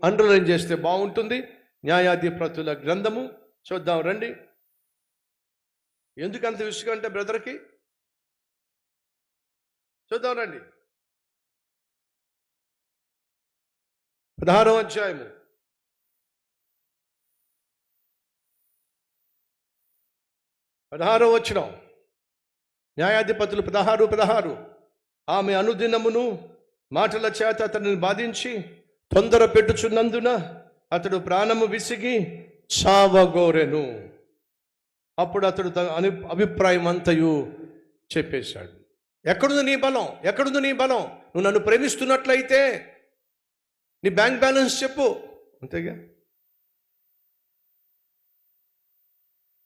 Underline చేస్తే బాగుంటుంది. న్యాయాధిపతుల గ్రంథము చూద్దాం రండి. ఎందుకంత విసుగు అంటే బ్రదర్కి? చూద్దాం రండి. 16వ అధ్యాయము 16వ వచనం. న్యాయాధిపతులు 16:16. ఆమె అనుదినమును మాటల చేత అతనిని బాధించి తొందర పెట్టుచున్నందున అతడు ప్రాణము విసిగి చావగోరెను. అప్పుడు అతడు తన అభిప్రాయం అంతయు చెప్పేశాడు. ఎక్కడుంది నీ బలం? ఎక్కడుంది నీ బలం? నువ్వు నన్ను ప్రేమిస్తున్నట్లయితే నీ బ్యాంక్ బ్యాలెన్స్ చెప్పు, అంతేగా.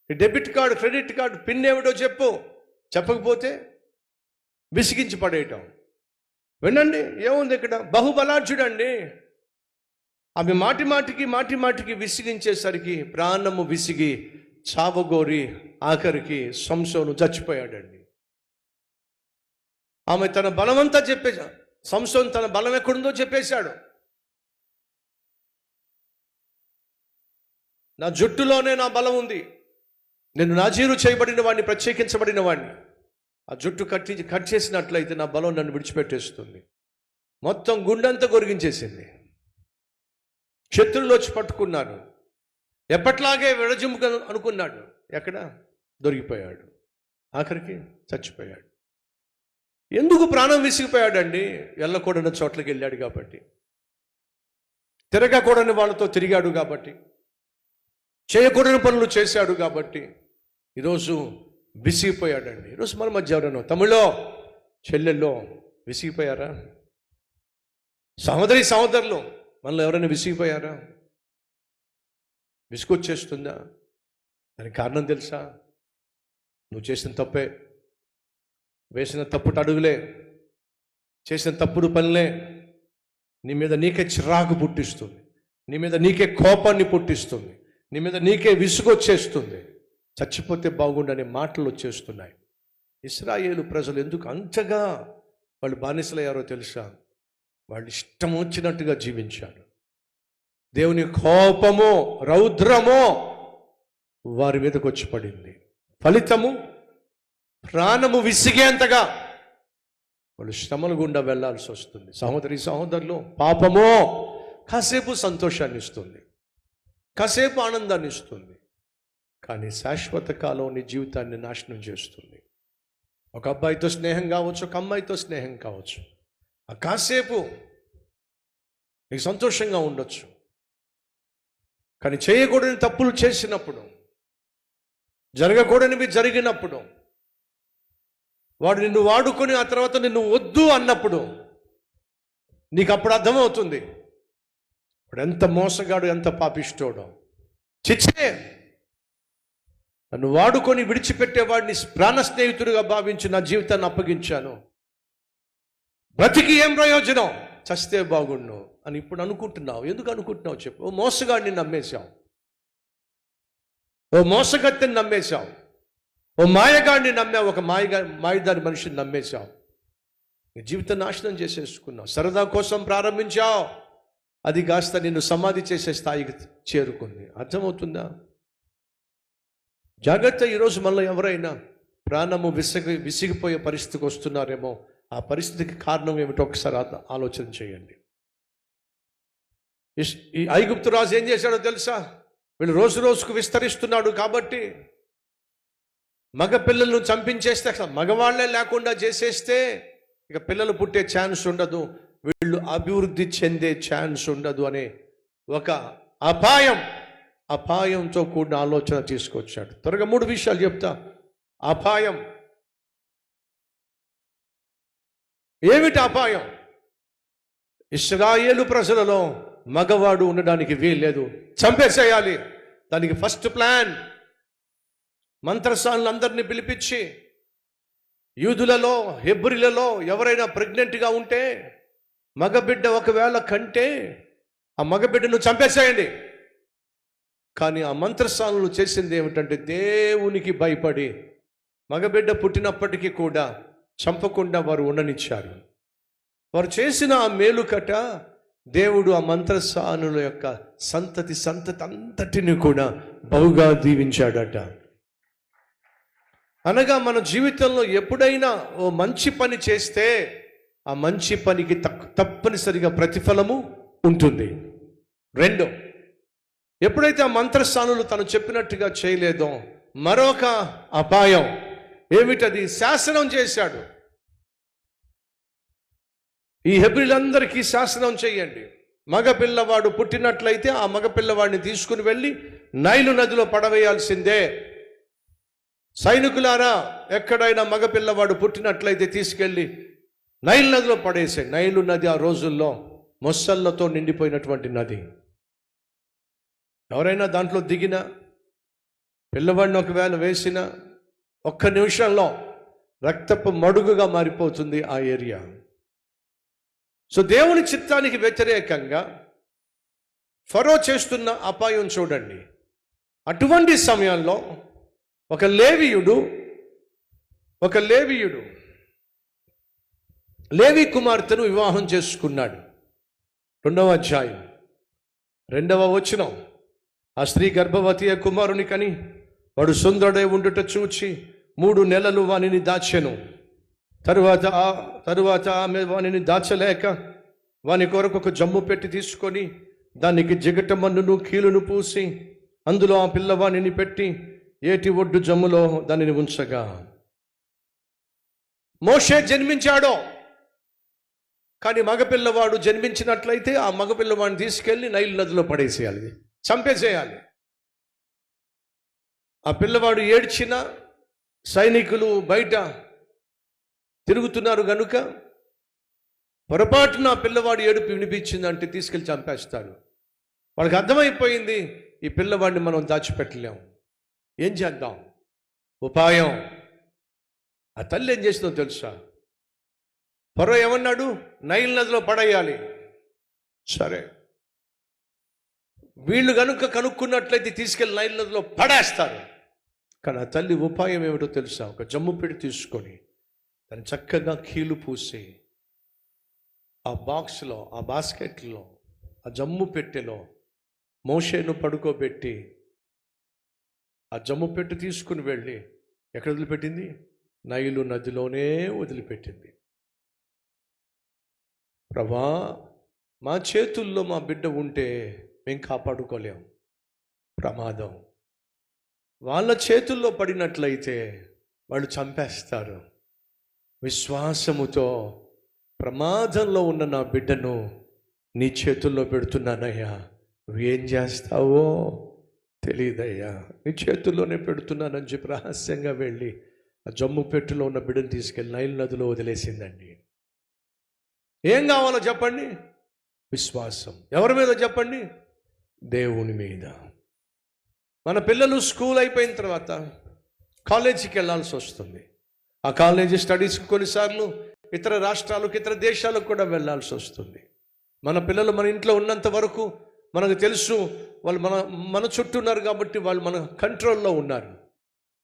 నీ debit card, credit card pin ఏమిటో చెప్పు. చెప్పకపోతే విసిగించి పడేయటం. వినండి, ఏముంది ఇక్కడ? బహుబలాఢ్యుడండి. ఆమె మాటి మాటికి విసిగించేసరికి ప్రాణము విసిగి చావగోరి ఆఖరికి సంసోను చచ్చిపోయాడండి. ఆమె తన బలమంతా చెప్పేశాడు. సంసోను తన బలం ఎక్కడుందో చెప్పేశాడు. నా జుట్టులోనే నా బలం ఉంది. నేను నాజీరు చేయబడిన వాడిని, ప్రత్యేకించబడిన వాడిని. ఆ జుట్టు కట్ చేసినట్లయితే నా బలం నన్ను విడిచిపెట్టేస్తుంది. మొత్తం గుండెంతా గొరిగించేసింది. శత్రువులు వచ్చి పట్టుకున్నారు. ఎప్పట్లాగే విడజిమ్ముక అనుకున్నాడు. ఎక్కడ దొరికిపోయాడు. ఆఖరికి చచ్చిపోయాడు. ఎందుకు ప్రాణం విసిగిపోయాడండి? వెళ్ళకూడని చోట్లకి వెళ్ళాడు కాబట్టి, తిరగకూడని వాళ్ళతో తిరిగాడు కాబట్టి, చేయకూడని పనులు చేశాడు కాబట్టి ఈరోజు విసిగిపోయాడండి. ఈరోజు మన మధ్య ఎవరన్నా తమ్ముళ్ళో చెల్లెల్లో విసిగిపోయారా? సహోదరులు మనలో ఎవరైనా విసిగిపోయారా? విసుగొచ్చేస్తుందా? దానికి కారణం తెలుసా? నువ్వు చేసిన తప్పే, వేసిన తప్పుడు అడుగులే, చేసిన తప్పుడు పనులే నీ మీద నీకే చిరాకు పుట్టిస్తుంది, నీ మీద నీకే కోపాన్ని పుట్టిస్తుంది, నీ మీద నీకే విసుగొచ్చేస్తుంది. చచ్చిపోతే బాగుండనే మాటలు వచ్చేస్తున్నాయి. ఇశ్రాయేలు ప్రజలు ఎందుకు అంతగా వాళ్ళు బానిసలయ్యారో తెలుసా? వాళ్ళు ఇష్టం వచ్చినట్టుగా జీవించారు. దేవుని కోపము, రౌద్రము వారి మీదకి వచ్చి పడింది. ఫలితము ప్రాణము విసిగేంతగా వాళ్ళు శ్రమల గుండా వెళ్లాల్సి వస్తుంది. సహోదరులు, పాపము కాసేపు సంతోషాన్ని ఇస్తుంది, కాసేపు ఆనందాన్ని ఇస్తుంది, కానీ శాశ్వత కాలం నీ జీవితాన్ని నాశనం చేస్తుంది. ఒక అబ్బాయితో స్నేహం కావచ్చు, ఒక అమ్మాయితో స్నేహం కావచ్చు. ఆ కాసేపు నీకు సంతోషంగా ఉండొచ్చు, కానీ చేయకూడని తప్పులు చేసినప్పుడు, జరగకూడనివి జరిగినప్పుడు, వాడు నిన్ను వాడుకొని ఆ తర్వాత నిన్ను వద్దు అన్నప్పుడు నీకు అప్పుడు అర్థమవుతుంది ఇప్పుడు ఎంత మోసగాడు, ఎంత పాపిష్టోడో. చిచ్చే, నన్ను వాడుకొని విడిచిపెట్టేవాడిని ప్రాణ స్నేహితుడిగా భావించి నా జీవితాన్ని అప్పగించాను, బ్రతికి ఏం ప్రయోజనం, చస్తే బాగుండు అని ఇప్పుడు అనుకుంటున్నావు. ఎందుకు అనుకుంటున్నావు చెప్పు? ఓ మోసగాడిని నమ్మేశావు, ఓ మోసగత్తెని నమ్మేశావు, ఓ మాయగాడిని నమ్మావు, ఒక మాయదారి మనిషిని నమ్మేశావు. నీ జీవితం నాశనం చేసేసుకున్నావు. సరదా కోసం ప్రారంభించావు, అది కాస్త నిన్ను సమాధి చేసే స్థాయికి చేరుకుంది. అర్థమవుతుందా? జాగ్రత్త. ఈరోజు మనలో ఎవరైనా ప్రాణము విసిగిపోయే పరిస్థితికి వస్తున్నారేమో, ఆ పరిస్థితికి కారణం ఏమిటో ఒకసారి ఆలోచన చేయండి. ఈ ఐగుప్తు రాజు ఏం చేశాడో తెలుసా? వీళ్ళు రోజు రోజుకు విస్తరిస్తున్నాడు కాబట్టి మగ పిల్లలను చంపించేస్తే, మగవాళ్లే లేకుండా చేసేస్తే ఇక పిల్లలు పుట్టే ఛాన్స్ ఉండదు, వీళ్ళు అభివృద్ధి చెందే ఛాన్స్ ఉండదు అనే ఒక అపాయంతో కూడిన ఆలోచన తీసుకొచ్చాడు. త్వరగా 3 విషయాలు చెప్తా. అపాయం ఏమిటి? అపాయం, ఇశ్రాయేలు ప్రజలలో మగవాడు ఉండడానికి వీల్లేదు, చంపేసేయాలి. దానికి ఫస్ట్ ప్లాన్, మంత్రసానులందరినీ పిలిపించి యూదులలో, హెబ్రీలలో ఎవరైనా ప్రెగ్నెంట్గా ఉంటే, మగబిడ్డ ఒకవేళ కంటే ఆ మగబిడ్డను చంపేసేయండి. కానీ ఆ మంత్రసానులు చేసింది ఏమిటంటే, దేవునికి భయపడి మగబిడ్డ పుట్టినప్పటికీ కూడా చంపకుండా వారు ఉండనిచ్చారు. వారు చేసిన ఆ మేలుకట దేవుడు ఆ మంత్రసానుల యొక్క సంతతి అంతటిని కూడా బహుగా దీవించాడట. అనగా మన జీవితంలో ఎప్పుడైనా ఓ మంచి పని చేస్తే ఆ మంచి పనికి తప్పనిసరిగా ప్రతిఫలము ఉంటుంది. రెండో, ఎప్పుడైతే ఆ మంత్రస్థానులు తను చెప్పినట్టుగా చేయలేదో మరొక అపాయం ఏమిటది? శాసనం చేశాడు. ఈ హెబ్రీలందరికీ శాసనం చేయండి, మగపిల్లవాడు పుట్టినట్లయితే ఆ మగపిల్లవాడిని తీసుకుని వెళ్ళి నైలు నదిలో పడవేయాల్సిందే. సైనికులారా, ఎక్కడైనా మగపిల్లవాడు పుట్టినట్లయితే తీసుకెళ్ళి నైలు నదిలో పడేసే. నైలు నది ఆ రోజుల్లో మొసళ్ళతో నిండిపోయినటువంటి నది. ఎవరైనా దాంట్లో దిగినా, పిల్లవాడిని ఒకవేళ వేసిన ఒక్క నిమిషంలో రక్తపు మడుగుగా మారిపోతుంది ఆ ఏరియా. సో దేవుని చిత్తానికి వ్యతిరేకంగా ఫరో చేస్తున్న అపాయం చూడండి. అటువంటి సమయంలో ఒక లేవీయుడు లేవి కుమార్తెను వివాహం చేసుకున్నాడు. 2వ అధ్యాయం 2వ వచనం. ఆ స్త్రీ గర్భవతి కుమారుని కని వాడు సుందరుడై ఉండుట చూచి 3 నెలలు వానిని దాచెను. తరువాత ఆమె వానిని దాచలేక వాని కొరకు ఒక జమ్ము పెట్టి తీసుకొని దానికి జిగట మన్నును కీలును పూసి అందులో ఆ పిల్లవాణిని పెట్టి ఏటి ఒడ్డు జమ్ములో దానిని ఉంచగా మోషే జన్మించాడో. కానీ మగపిల్లవాడు జన్మించినట్లయితే ఆ మగపిల్లవాడిని తీసుకెళ్ళి నైలు నదిలో పడేసేయాలి, చంపేసేయాలి. ఆ పిల్లవాడు ఏడ్చిన సైనికులు బయట తిరుగుతున్నారు గనుక పొరపాటున పిల్లవాడు ఏడుపు వినిపించిందంటే తీసుకెళ్ళి చంపేస్తాడు. వాళ్ళకి అర్థమైపోయింది, ఈ పిల్లవాడిని మనం దాచిపెట్టలేం. ఏం చేద్దాం? ఉపాయం. ఆ తల్లి ఏం చేసిందో తెలుసా? ఫరో ఏమన్నాడు? నైల్ నదిలో పడేయాలి. సరే, వీళ్ళు కనుక కనుక్కున్నట్లయితే తీసుకెళ్ళి నైల్ నదిలో పడేస్తారు. కానీ ఆ తల్లి ఉపాయం ఏమిటో తెలుసా? ఒక జమ్ము పెట్టి తీసుకొని దాన్ని చక్కగా కీలు పూసి ఆ బాక్స్లో, ఆ బాస్కెట్లో, ఆ జమ్ము పెట్టెలో మోషేను పడుకోబెట్టి ఆ జమ్ము పెట్టి తీసుకుని వెళ్ళి ఎక్కడ వదిలిపెట్టింది? నైలు నదిలోనే వదిలిపెట్టింది. ప్రభా, మా చేతుల్లో మా బిడ్డ ఉంటే మేము కాపాడుకోలేం, ప్రమాదం. వాళ్ళ చేతుల్లో పడినట్లయితే వాళ్ళు చంపేస్తారు. విశ్వాసముతో ప్రమాదంలో ఉన్న నా బిడ్డను నీ చేతుల్లో పెడుతున్నానయ్యా, నువ్వేం చేస్తావో తెలియదయ్యా, నీ చేతుల్లోనే పెడుతున్నానని చెప్పి రహస్యంగా వెళ్ళి ఆ జమ్ము పెట్టులో ఉన్న బిడ్డను తీసుకెళ్ళి నైల్ నదిలో వదిలేసిందండి. ఏం కావాలో చెప్పండి? విశ్వాసం. ఎవరి మీద చెప్పండి? దేవుని మీద. మన పిల్లలు స్కూల్ అయిపోయిన తర్వాత కాలేజీకి వెళ్ళాల్సి వస్తుంది. ఆ కాలేజీ స్టడీస్కి కొన్నిసార్లు ఇతర రాష్ట్రాలకు, ఇతర దేశాలకు కూడా వెళ్ళాల్సి వస్తుంది. మన పిల్లలు మన ఇంట్లో ఉన్నంత వరకు మనకు తెలుసు, వాళ్ళు మన చుట్టూ ఉన్నారు కాబట్టి వాళ్ళు మన కంట్రోల్లో ఉన్నారు.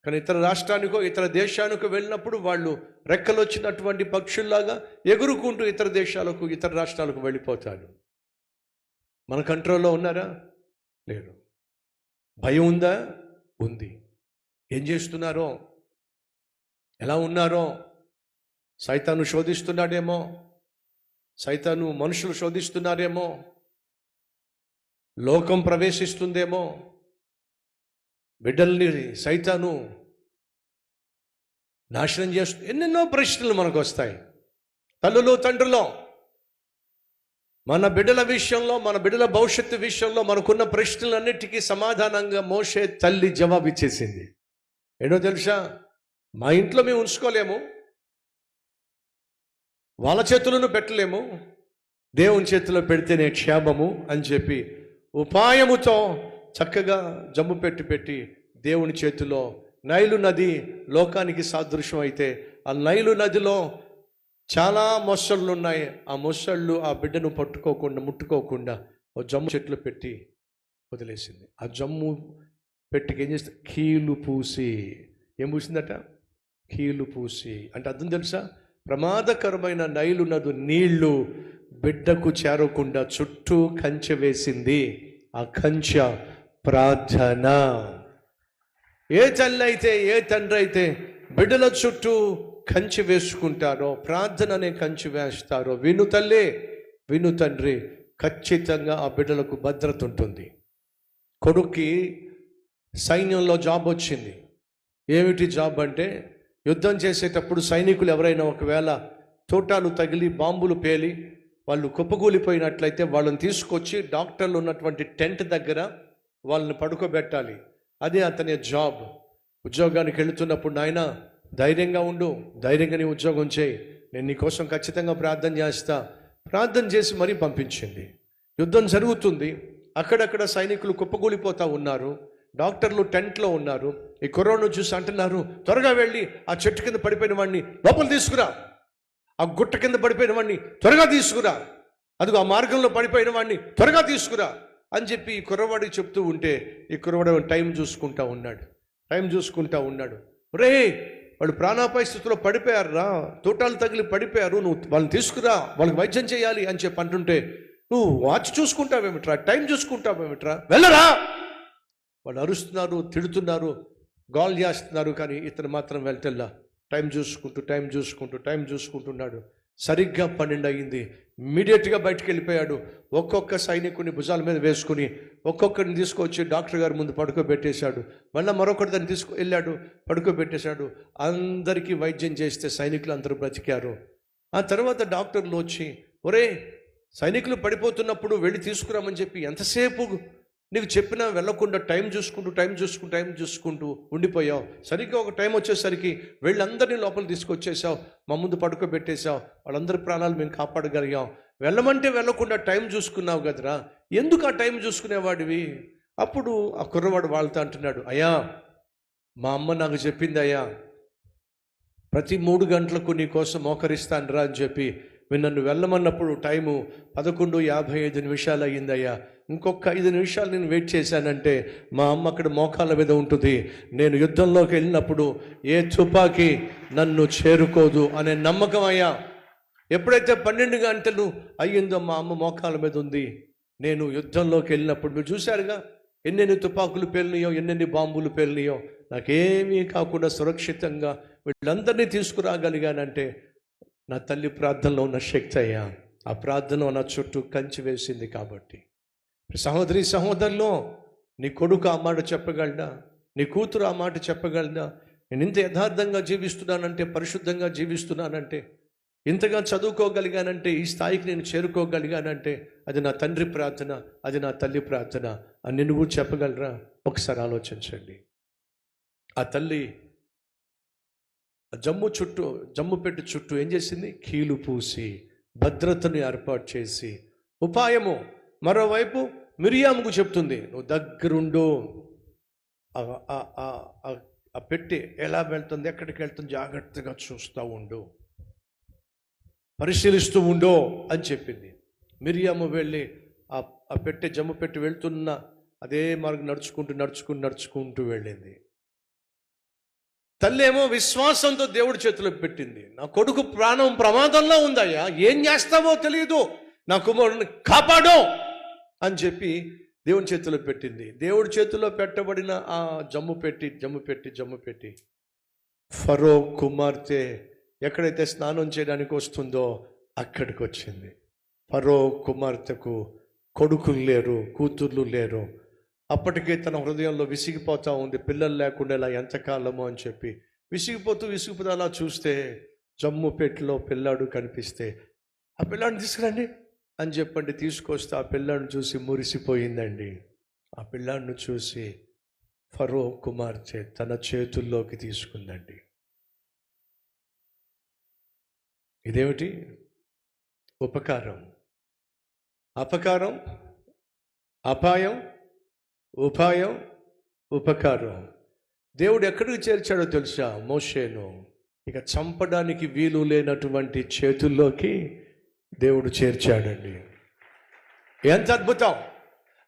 కానీ ఇతర రాష్ట్రానికో ఇతర దేశానికో వెళ్ళినప్పుడు వాళ్ళు రెక్కలు వచ్చినటువంటి పక్షుల్లాగా ఎగురుకుంటూ ఇతర దేశాలకు, ఇతర రాష్ట్రాలకు వెళ్ళిపోతారు. మన కంట్రోల్లో ఉన్నారా? లేరు. భయం ఉందా? ఉంది. ఏం చేస్తున్నారో, ఎలా ఉన్నారో, సైతాను శోధిస్తున్నాడేమో, సైతాను మనుషులు శోధిస్తున్నారేమో, లోకం ప్రవేశిస్తుందేమో, బిడ్డల్ని సైతాను నాశనం చేస్తూ ఎన్నెన్నో ప్రశ్నలు మనకు వస్తాయి. తల్లులు, తండ్రులు, మన బిడ్డల విషయంలో, మన బిడ్డల భవిష్యత్తు విషయంలో మనకున్న ప్రశ్నలన్నిటికీ సమాధానంగా మోషే తల్లి జవాబు ఇచ్చేసింది. ఏంటో తెలుసా? మా ఇంట్లో మేము ఉంచుకోలేము, వాళ్ళ చేతులను పెట్టలేము, దేవుని చేతిలో పెడితేనే క్షేమము అని చెప్పి ఉపాయముతో చక్కగా జమ్ము పెట్టి దేవుని చేతిలో, నైలు నది లోకానికి సాదృశ్యం అయితే ఆ నైలు నదిలో చాలా మొసళ్ళు ఉన్నాయి. ఆ మొసళ్ళు ఆ బిడ్డను ముట్టుకోకుండా ఓ జమ్ము చెట్లు పెట్టి వదిలేసింది. ఆ జమ్ము పెట్టికి ఏం చేస్తే కీలు పూసి, ఏం పూసిందట? కీలు పూసి. అంటే అర్థం తెలుసా? ప్రమాదకరమైన నైలు నది నీళ్లు బిడ్డకు చేరకుండా చుట్టూ కంచె వేసింది. ఆ కంచె ప్రార్థన. ఏ తల్లి అయితే, ఏ తండ్రి అయితే బిడ్డల చుట్టూ కంచె వేసుకుంటారో, ప్రార్థన అనే కంచె వేస్తారో, విను తల్లి, విను తండ్రి, ఖచ్చితంగా ఆ బిడ్డలకు భద్రత ఉంటుంది. కొడుక్కి సైన్యంలో జాబ్ వచ్చింది. ఏమిటి జాబ్ అంటే, యుద్ధం చేసేటప్పుడు సైనికులు ఎవరైనా ఒకవేళ తోటాలు తగిలి బాంబులు పేలి వాళ్ళు కుప్పకూలిపోయినట్లయితే వాళ్ళని తీసుకొచ్చి డాక్టర్లు ఉన్నటువంటి టెంట్ దగ్గర వాళ్ళని పడుకోబెట్టాలి. అదే అతని జాబ్. ఉద్యోగానికి వెళుతున్నప్పుడు, నాయన ధైర్యంగా ఉండు, ధైర్యంగా నీ ఉద్యోగం చేయి, నేను నీకోసం ఖచ్చితంగా ప్రార్థన చేస్తా, ప్రార్థన చేసి మరీ పంపించింది. యుద్ధం జరుగుతుంది, అక్కడక్కడ సైనికులు కుప్పకూలిపోతూ ఉన్నారు, డాక్టర్లు టెంట్లో ఉన్నారు. ఈ కరోనా చూసి అంటున్నారు, త్వరగా వెళ్ళి ఆ చెట్టు కింద పడిపోయిన వాడిని లోపల తీసుకురా, ఆ గుట్ట కింద పడిపోయిన వాడిని త్వరగా తీసుకురా, అదిగో ఆ మార్గంలో పడిపోయిన వాడిని త్వరగా తీసుకురా అని చెప్పి ఈ కుర్రవాడికి చెప్తూ ఉంటే, ఈ కుర్రవాడు టైం చూసుకుంటా ఉన్నాడు. రే, వాళ్ళు ప్రాణాపాయ స్థితిలో పడిపోయారురా, తోటాలు తగిలి పడిపోయారు, నువ్వు వాళ్ళని తీసుకురా, వాళ్ళకి వైద్యం చేయాలి అని చెప్పి అంటుంటే, నువ్వు వాచ్ చూసుకుంటావేమిట్రా, టైం చూసుకుంటావేమిట్రా, వెళ్ళరా. వాళ్ళు అరుస్తున్నారు, తిడుతున్నారు, గోల్ చేస్తున్నారు, కానీ ఇతను మాత్రం వెళ్తల్లా. టైం చూసుకుంటున్నాడు. సరిగ్గా 12 అయింది. ఇమ్మీడియట్గా బయటికి వెళ్ళిపోయాడు. ఒక్కొక్క సైనికుని భుజాల మీద వేసుకుని ఒక్కొక్కరిని తీసుకొచ్చి డాక్టర్ గారి ముందు పడుకోబెట్టేశాడు. మళ్ళీ మరొకటి దాన్ని వెళ్ళాడు, పడుకోబెట్టేశాడు. అందరికీ వైద్యం చేస్తే సైనికులు అందరూ బ్రతికారు. ఆ తర్వాత డాక్టర్లు వచ్చి, ఒరే, సైనికులు పడిపోతున్నప్పుడు వెళ్ళి తీసుకురామని చెప్పి ఎంతసేపు నీకు చెప్పినా వెళ్ళకుండా టైం చూసుకుంటూ ఉండిపోయావు. సరిగ్గా ఒక టైం వచ్చేసరికి వీళ్ళందరినీ లోపల తీసుకొచ్చేసావు, మా ముందు పడుకోబెట్టేశావు, వాళ్ళందరి ప్రాణాలు మేము కాపాడగలిగాం. వెళ్ళమంటే వెళ్ళకుండా టైం చూసుకున్నావు కదరా, ఎందుకు ఆ టైం చూసుకునేవాడివి? అప్పుడు ఆ కుర్రవాడు వాళ్ళతో అంటున్నాడు, అయ్యా, మా అమ్మ నాకు చెప్పింది అయ్యా, ప్రతి 3 గంటలకు నీ కోసం మోకరిస్తాను రా అని చెప్పి. నన్ను వెళ్ళమన్నప్పుడు టైము 11:55 అయ్యిందయ్యా, ఇంకొక 5 నిమిషాలు నేను వెయిట్ చేశానంటే మా అమ్మ అక్కడ మోకాళ్ళ మీద ఉంటుంది, నేను యుద్ధంలోకి వెళ్ళినప్పుడు ఏ తుపాకీ నన్ను చేరుకోదు అనే నమ్మకం అయ్యా. ఎప్పుడైతే 12 గంటలు అయ్యిందో మా అమ్మ మోకాళ్ళ మీద ఉంది. నేను యుద్ధంలోకి వెళ్ళినప్పుడు మీరు చూశారుగా, ఎన్నెన్ని తుపాకులు పేలినాయో, ఎన్నెన్ని బాంబులు పేలినాయో, నాకేమీ కాకుండా సురక్షితంగా వీళ్ళందరినీ తీసుకురాగలిగానంటే నా తల్లి ప్రార్థనలో ఉన్న శక్తి అయ్యా. ఆ ప్రార్థన నా చుట్టూ కంచి వేసింది. కాబట్టి సహోదరి సహోదరులో, నీ కొడుకు ఆ మాట చెప్పగలడా? నీ కూతురు ఆ మాట చెప్పగలదా? నేను ఇంత యథార్థంగా జీవిస్తున్నానంటే, పరిశుద్ధంగా జీవిస్తున్నానంటే, ఇంతగా చదువుకోగలిగానంటే, ఈ స్థాయికి నేను చేరుకోగలిగానంటే అది నా తండ్రి ప్రార్థన, అది నా తల్లి ప్రార్థన అని నువ్వు చెప్పగలరా? ఒకసారి ఆలోచించండి. ఆ తల్లి జమ్ము పెట్టి చుట్టూ ఏం చేసింది? కీలు పూసి భద్రతను ఏర్పాటు చేసి ఉపాయము. మరోవైపు మిరియాముకు చెప్తుంది, నువ్వు దగ్గరుండు, ఆ పెట్టి ఎలా వెళ్తుంది, ఎక్కడికి వెళ్తుంది జాగ్రత్తగా చూస్తూ ఉండు, పరిశీలిస్తూ ఉండు అని చెప్పింది. మిరియాము వెళ్ళి ఆ పెట్టె జమ్ము పెట్టి వెళ్తున్న అదే మార్గం నడుచుకుంటూ వెళ్ళింది. తల్లి ఏమో విశ్వాసంతో దేవుడి చేతిలో పెట్టింది. నా కొడుకు ప్రాణం ప్రమాదంలో ఉందయ్యా, ఏం చేస్తావో తెలియదు, నా కుమారుని కాపాడు అని చెప్పి దేవుని చేతిలో పెట్టింది. దేవుడి చేతిలో పెట్టబడిన ఆ జమ్ము పెట్టి ఫరో కుమార్తె ఎక్కడైతే స్నానం చేయడానికి వస్తుందో అక్కడికి వచ్చింది. ఫరో కుమార్తెకు కొడుకులు లేరు, కూతుర్లు లేరు. అప్పటికే తన హృదయంలో విసిగిపోతూ ఉంది, పిల్లలు లేకుండా ఇలా ఎంతకాలమో అని చెప్పి విసిగిపోతూ అలా చూస్తే జమ్ము పెట్టిలో పిల్లాడు కనిపిస్తే, ఆ పిల్లాడిని తీసుకురండి అని చెప్పండి. తీసుకొస్తే ఆ పిల్లాడిని చూసి మురిసిపోయిందండి. ఆ పిల్లాడిని చూసి ఫరో కుమార్తె తన చేతుల్లోకి తీసుకుందండి. ఇదేమిటి? ఉపకారం, అపకారం, అపాయం, ఉపాయం, ఉపకారం. దేవుడు ఎక్కడికి చేర్చాడో తెలుసా? మోషేను ఇక చంపడానికి వీలు లేనటువంటి చేతుల్లోకి దేవుడు చేర్చాడండి. ఎంత అద్భుతం!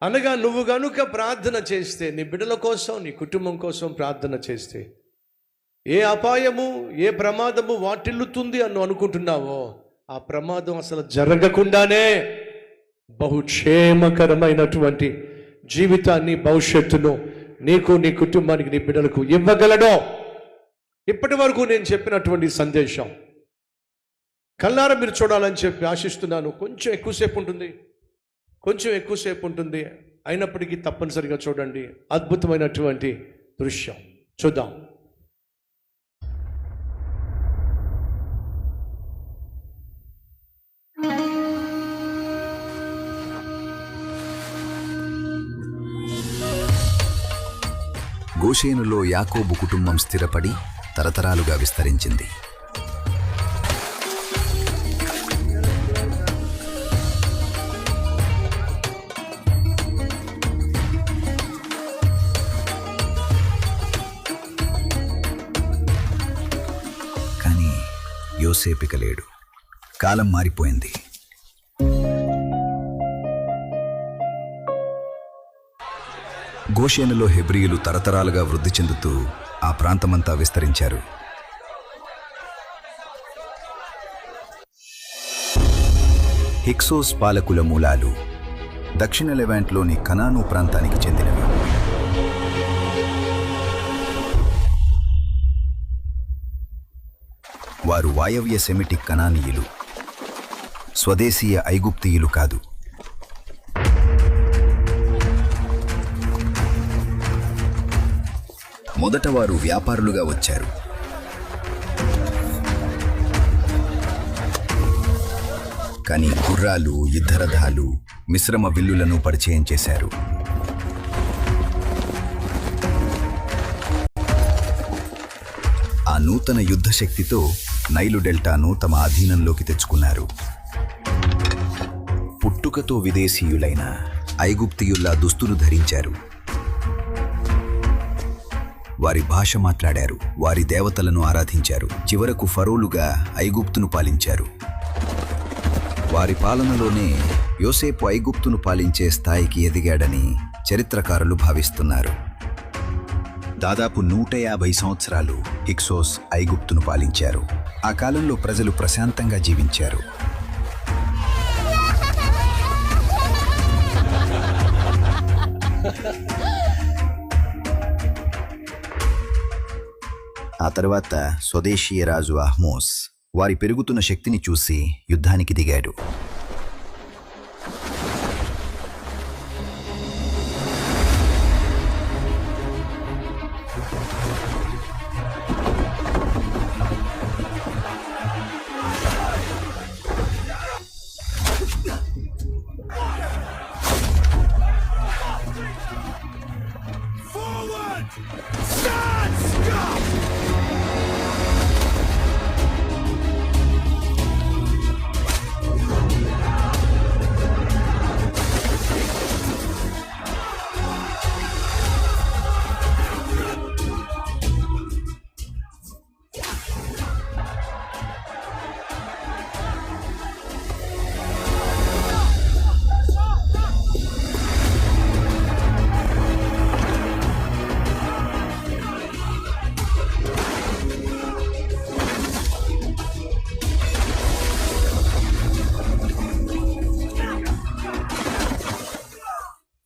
అనగా నువ్వు గనుక ప్రార్థన చేస్తే, నీ బిడ్డల కోసం, నీ కుటుంబం కోసం ప్రార్థన చేస్తే, ఏ అపాయము, ఏ ప్రమాదము వాటిల్లుతుంది అని అనుకుంటున్నావో ఆ ప్రమాదం అసలు జరగకుండానే బహుక్షేమకరమైనటువంటి జీవితాన్ని, భవిష్యత్తును నీకు, నీ కుటుంబానికి, నీ బిడ్డలకు ఇవ్వగలడు. ఇప్పటి వరకు నేను చెప్పినటువంటి సందేశం కళ్ళారా మీరు చూడాలని చెప్పి ఆశిస్తున్నాను. కొంచెం ఎక్కువసేపు ఉంటుంది, అయినప్పటికీ తప్పనిసరిగా చూడండి. అద్భుతమైనటువంటి దృశ్యం చూద్దాం. గోషేనులో యాకోబు కుటుంబం స్థిరపడి తరతరాలుగా విస్తరించింది. కానీ యోసేపిక లేడు. కాలం మారిపోయింది. గోషేనులో హెబ్రీయులు తరతరాలుగా వృద్ధి చెందుతూ ఆ ప్రాంతమంతా విస్తరించారు. హిక్సోస్ పాలకుల మూలాలు దక్షిణ లెవాంట్లోని కనాను ప్రాంతానికి చెందినవి. వారు వాయవ్య సెమిటిక్ కనానీయులు, స్వదేశీయ ఐగుప్తీయులు కాదు. మొదట వారు వ్యాపారులుగా వచ్చారు. కానీ గుర్రాలు, యుద్ధరథాలు, మిశ్రమ విల్లులను పరిచయం చేశారు. ఆ నూతన యుద్ధ శక్తితో నైలు డెల్టాను తమ అధీనంలోకి తెచ్చుకున్నారు. పుట్టుకతో విదేశీయులైన ఐగుప్తీయుల్లా దుస్తులు ధరించారు. వారి భాష మాట్లాడారు. వారి దేవతలను ఆరాధించారు. చివరకు ఫరోలుగా ఐగుప్తును పాలించారు. వారి పాలనలోనే యోసేపు ఐగుప్తును పాలించే స్థాయికి ఎదిగాడని చరిత్రకారులు భావిస్తున్నారు. దాదాపు 150 సంవత్సరాలు హిక్సోస్ ఐగుప్తును పాలించారు. ఆ కాలంలో ప్రజలు ప్రశాంతంగా జీవించారు. ఆ తర్వాత స్వదేశీయ రాజు అహ్మోస్ వారి పెరుగుతున్న శక్తిని చూసి యుద్ధానికి దిగాడు.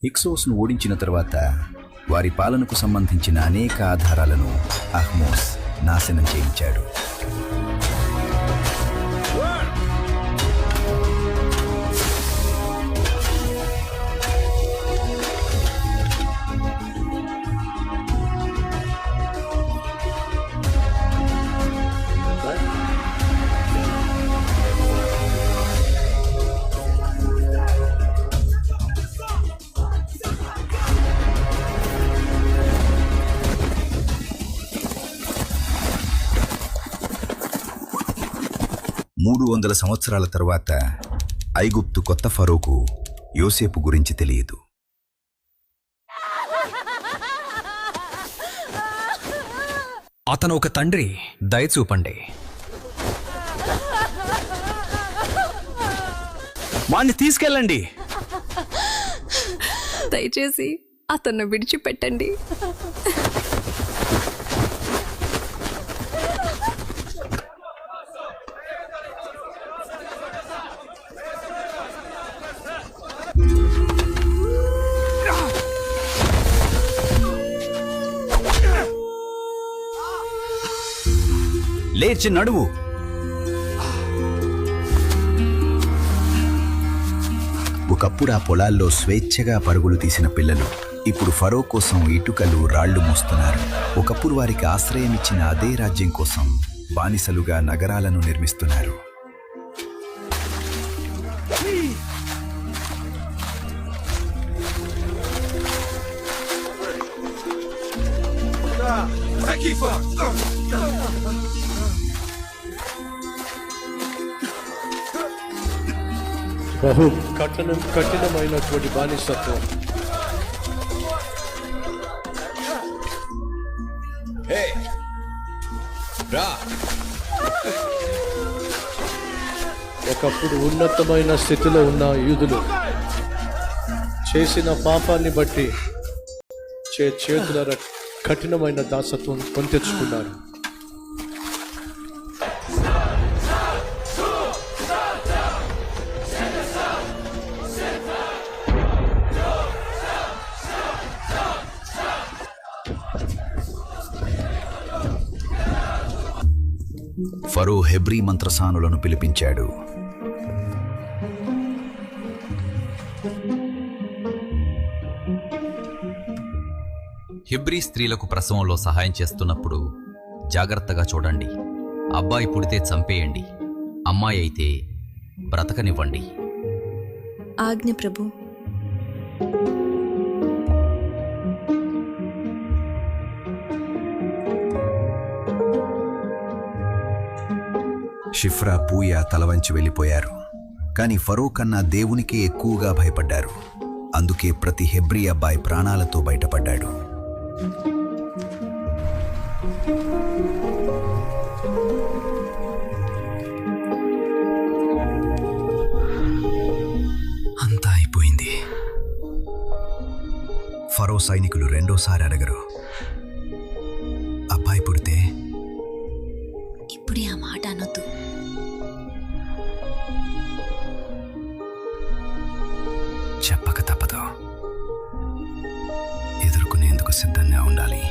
హిక్సోస్ను ఓడించిన తరువాత వారి పాలనకు సంబంధించిన అనేక ఆధారాలను అహ్మోస్ నాశనం చేయించాడు. మూడు 300 సంవత్సరాల తరువాత ఐగుప్తు కొత్త ఫరోకు యోసేపు గురించి తెలియదు. అతను ఒక తండ్రి, దయచూపండి. వాణ్ణి తీసుకెళ్ళండి. దయచేసి అతన్ని విడిచిపెట్టండి. లేచి నడువు. ఒకప్పుడు ఆ పొలాల్లో స్వేచ్ఛగా పరుగులు తీసిన పిల్లలు ఇప్పుడు ఫరో కోసం ఇటుకలు రాళ్లు మోస్తున్నారు. ఒకప్పుడు వారికి ఆశ్రయం ఇచ్చిన అదే రాజ్యం కోసం బానిసలుగా నగరాలను నిర్మిస్తున్నారు. బహు కఠినమైనటువంటి బానిసత్వం. ఒకప్పుడు ఉన్నతమైన స్థితిలో ఉన్న యూదులు చేసిన పాపాన్ని బట్టి చేతుల కఠినమైన దాసత్వం కొని తెచ్చుకున్నారు. ఫరో హెబ్రీ మంత్రసానులను పిలిపించాడు. హెబ్రీ స్త్రీలకు ప్రసవంలో సహాయం చేస్తున్నప్పుడు జాగ్రత్తగా చూడండి. అబ్బాయి పుడితే చంపేయండి, అమ్మాయి అయితే బ్రతకనివ్వండి. ఆజ్ఞ ప్రభు. షిఫ్రా, పూయ తలవంచి వెళ్ళిపోయారు. కాని ఫరో కన్నా దేవునికే ఎక్కువగా భయపడ్డారు. అందుకే ప్రతి హెబ్రీ అబ్బాయి ప్రాణాలతో బయటపడ్డాడు. అంతా అయిపోయింది. ఫరో సైనికులు రెండోసారి అడగరు. అబ్బాయి పుడితే ఇప్పుడే ఆ మాట అనొద్దు. చెప్పక తప్పదు. ఎదుర్కొనేందుకు సిద్ధంగా ఉండాలి.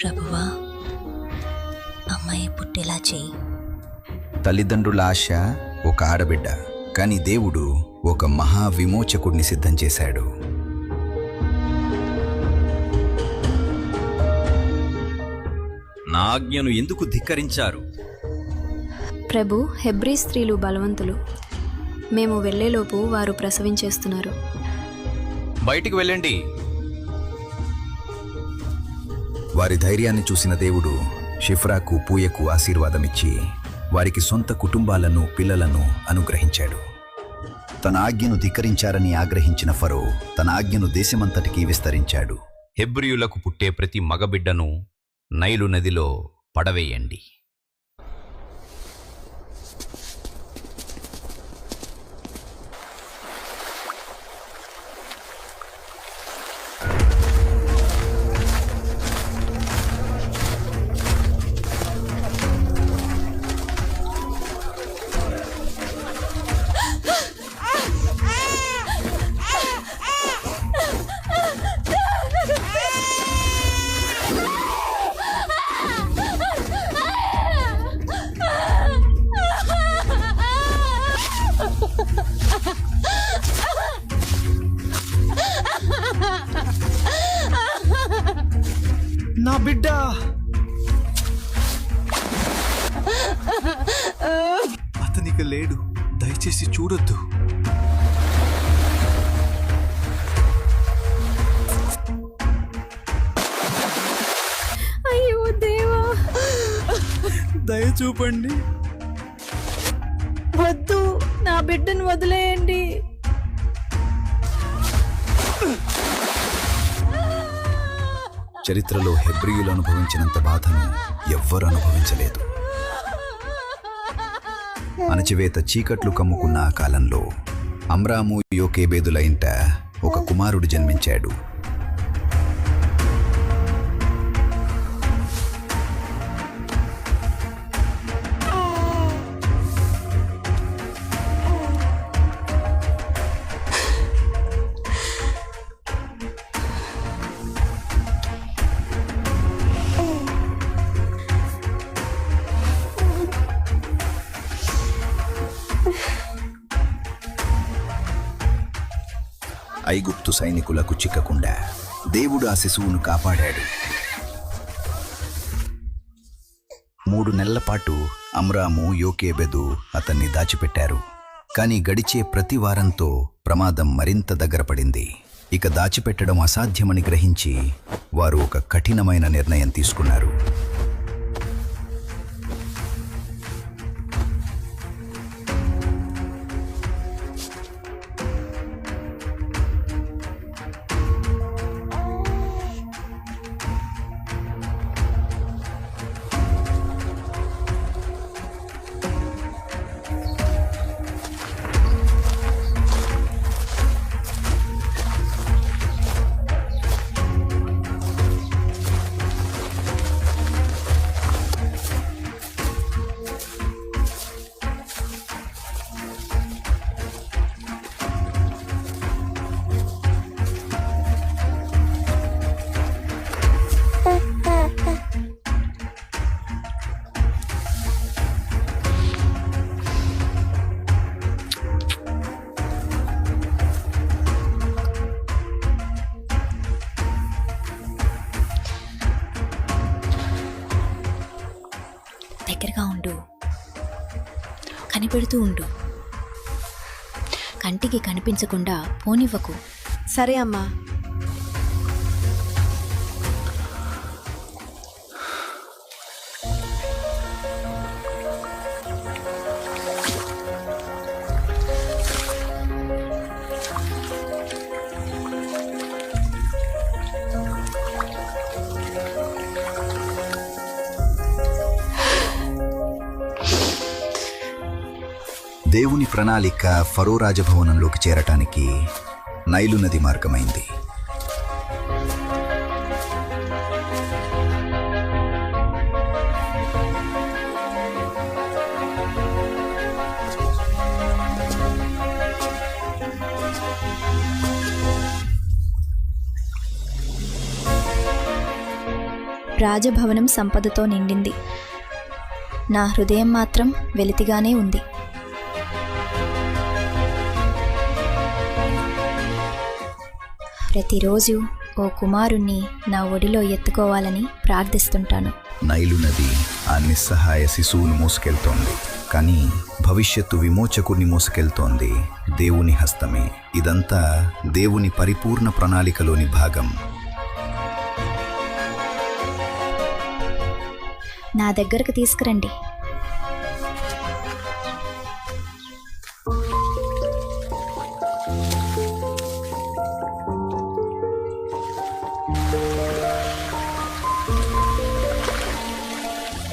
ప్రభువా, అమ్మాయి పుట్టేలా చేయి. తల్లిదండ్రుల ఆశ ఒక ఆడబిడ్డ, కాని దేవుడు ఒక మహా విమోచకుడిని సిద్ధం చేశాడు. నా ఆజ్ఞను ఎందుకు ధిక్కరించారు? ప్రభు, హెబ్రీ స్త్రీలు బలవంతులు. మేము వెళ్ళేలోపు వారు ప్రసవించేస్తున్నారు. బయటికి వెళ్ళండి. వారి ధైర్యాన్ని చూసిన దేవుడు షిఫ్రాకు, పూయకు ఆశీర్వాదమిచ్చి వారికి సొంత కుటుంబాలను, పిల్లలను అనుగ్రహించాడు. తన ఆజ్ఞను ధిక్కరించారని ఆగ్రహించిన ఫరో తన ఆజ్ఞను దేశమంతటికీ విస్తరించాడు. హెబ్రీయులకు పుట్టే ప్రతి మగబిడ్డను నైలు నదిలో పడవేయండి. నా బిడ్డ అతనికి లేడు, దయచేసి చూడొద్దు. అయ్యో దేవా, దయ చూపండి. వద్దు, నా బిడ్డను వదిలేయండి. చరిత్రలో హెబ్రీయులు అనుభవించినంత బాధను ఎవ్వరు అనుభవించలేదు. అణచివేత చీకట్లు కమ్ముకున్న ఆ కాలంలో అమ్రాము యోకేబేదుల ఇంట ఒక కుమారుడు జన్మించాడు. ఐగుప్తు సైనికులకు చిక్కకుండా దేవుడు ఆ శిశువును కాపాడాడు. 3 నెలల పాటు అమ్రాము యోకేబెదు అతన్ని దాచిపెట్టారు. కానీ గడిచే ప్రతి వారంతో ప్రమాదం మరింత దగ్గర పడింది. ఇక దాచిపెట్టడం అసాధ్యమని గ్రహించి వారు ఒక కఠినమైన నిర్ణయం తీసుకున్నారు. దగ్గరగా ఉండు, కనిపెడుతూ ఉండు, కంటికి కనిపించకుండా పోనివ్వకు. సరే అమ్మా. దేవుని ప్రణాళిక ఫరో రాజభవనంలోకి చేరటానికి నైలు నది మార్గమైంది. రాజభవనం సంపదతో నిండింది. నా హృదయం మాత్రం వెలితిగానే ఉంది. ప్రతిరోజు ఓ కుమారుణ్ణి నా ఒడిలో ఎత్తుకోవాలని ప్రార్థిస్తుంటాను. నైలు నది ఆ నిస్సహాయ శిశువును మోసుకెళ్తోంది. కానీ భవిష్యత్తు విమోచకుని మోసుకెళ్తోంది దేవుని హస్తమే. ఇదంతా దేవుని పరిపూర్ణ ప్రణాళికలోని భాగం. నా దగ్గరకు తీసుకురండి.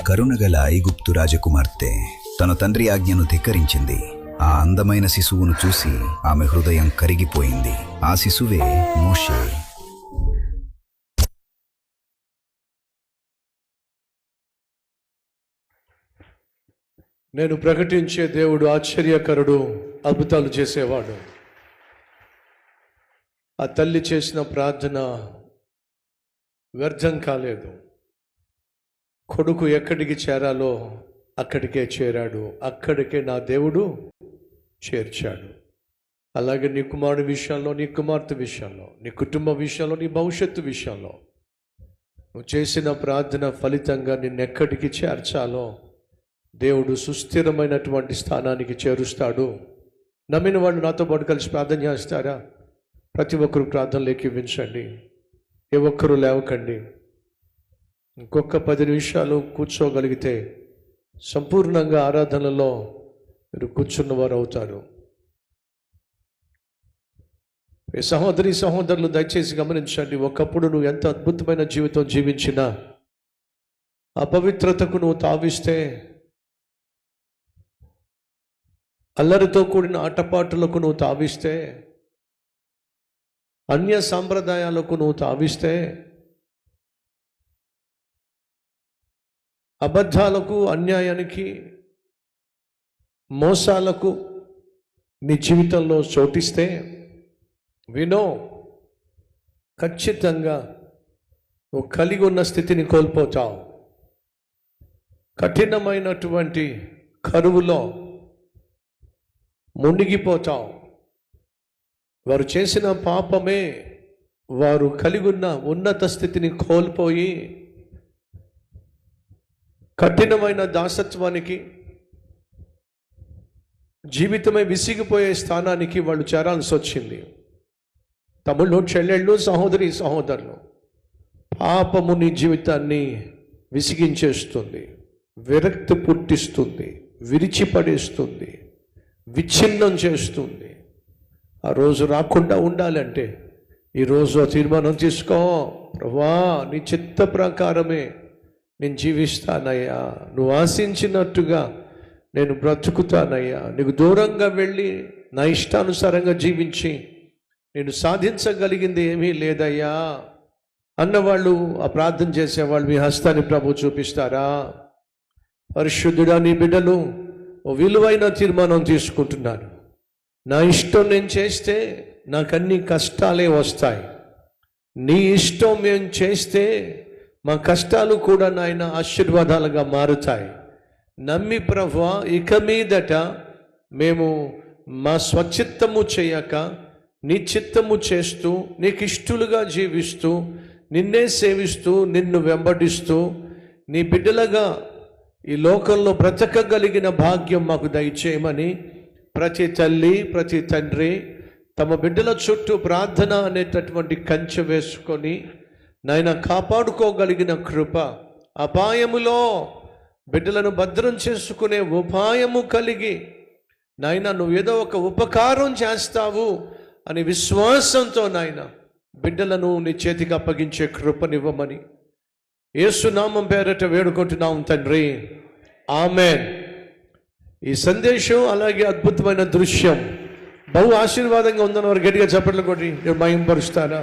కరుణగల ఐగుప్తు రాజకుమార్తె తన తండ్రి ఆజ్ఞను ధిక్కరించింది. ఆ అందమైన శిశువును చూసి ఆమె హృదయం కరిగిపోయింది. ఆ శిశువే మోషే. నేను ప్రకటించే దేవుడు ఆశ్చర్యకరుడు, అద్భుతాలు చేసేవాడు. ఆ తల్లి చేసిన ప్రార్థన వ్యర్థం కాలేదు. కొడుకు ఎక్కడికి చేరాలో అక్కడికే చేరాడు, అక్కడికే నా దేవుడు చేర్చాడు. అలాగే నీ కుమారుడి విషయంలో, నీ కుమార్తె విషయంలో, నీ కుటుంబ విషయంలో, నీ భవిష్యత్తు విషయంలో నువ్వు చేసిన ప్రార్థన ఫలితంగా నిన్నెక్కడికి చేర్చాలో దేవుడు సుస్థిరమైనటువంటి స్థానానికి చేరుస్తాడు. నమ్మిన వాళ్ళు నాతో పాటు కలిసి ప్రార్థన చేస్తారా? ప్రతి ఒక్కరు ప్రార్థనలోకి ఇవ్వించండి. ఏ ఒక్కరూ లేవకండి. ఇంకొక 10 నిమిషాలు కూర్చోగలిగితే సంపూర్ణంగా ఆరాధనలో మీరు కూర్చున్నవారు అవుతారు. ఈ సహోదరి సహోదరులు దయచేసి గమనించండి. ఒకప్పుడు నువ్వు ఎంత అద్భుతమైన జీవితం జీవించినా అపవిత్రతకు నువ్వు తావిస్తే, అల్లరితో కూడిన ఆటపాటులకు నువ్వు తావిస్తే, అన్య సాంప్రదాయాలకు నువ్వు తావిస్తే, అబద్ధాలకు, అన్యాయానికి, మోసాలకు నీ జీవితంలో చోటిస్తే, వినో, ఖచ్చితంగా నువ్వు కలిగి ఉన్న స్థితిని కోల్పోతావు. కఠినమైనటువంటి కరువులో మునిగిపోతావు. వారు చేసిన పాపమే వారు కలిగి ఉన్న ఉన్నత స్థితిని కోల్పోయి కఠినమైన దాసత్వానికి, జీవితమే విసిగిపోయే స్థానానికి వాళ్ళు చేరాల్సి వచ్చింది. తమ్ముళ్ళు, చెల్లెళ్ళు, సహోదరి సహోదరులు, పాపము నీ జీవితాన్ని విసిగించేస్తుంది, విరక్తి పుట్టిస్తుంది, విరిచిపడేస్తుంది, విచ్ఛిన్నం చేస్తుంది. ఆ రోజు రాకుండా ఉండాలంటే ఈరోజు ఆ తీర్మానం తీసుకో. ప్రభువా, నీ చిత్త ప్రకారమే నేను జీవిస్తానయ్యా, నువ్వు ఆశించినట్టుగా నేను బ్రతుకుతానయ్యా, నీకు దూరంగా వెళ్ళి నా ఇష్టానుసారంగా జీవించి నేను సాధించగలిగింది ఏమీ లేదయ్యా అన్నవాళ్ళు, ఆ ప్రార్థన చేసేవాళ్ళు మీ హస్తాన్ని ప్రభు చూపిస్తారా? పరిశుద్ధుడా, నీ బిడ్డలు ఓ విలువైన తీర్మానం తీసుకుంటున్నాను. నా ఇష్టం నేను చేస్తే నాకన్నీ కష్టాలే వస్తాయి. నీ ఇష్టం మేము చేస్తే మా కష్టాలు కూడా నాయన ఆశీర్వాదాలుగా మారుతాయి. నమ్మి ప్రభువా, ఇక మీదట మేము మా స్వచిత్తము చేయక నీ చిత్తము చేస్తూ, నీకు ఇష్టలుగా జీవిస్తూ, నిన్నే సేవిస్తూ, నిన్ను వెంబడిస్తూ, నీ బిడ్డలుగా ఈ లోకంలో బ్రతకగలిగిన భాగ్యం మాకు దయచేయమని ప్రతి తల్లి, ప్రతి తండ్రి తమ బిడ్డల చుట్టూ ప్రార్థన అనేటటువంటి కంచె వేసుకొని నాయన కాపాడుకోగలిగిన కృప, అపాయములో బిడ్డలను భద్రం చేసుకునే ఉపాయము కలిగి నాయన నువ్వు ఏదో ఒక ఉపకారం చేస్తావు అని విశ్వాసంతో నాయన బిడ్డలను నీ చేతికి అప్పగించే కృపనివ్వమని యేసునామం పేరట వేడుకుంటున్నాం తండ్రి, ఆమెన్. ఈ సందేశం అలాగే అద్భుతమైన దృశ్యం బహు ఆశీర్వాదంగా ఉందని వారు గట్టిగా చప్పట్లు కొట్టి మహిమపరుస్తారా?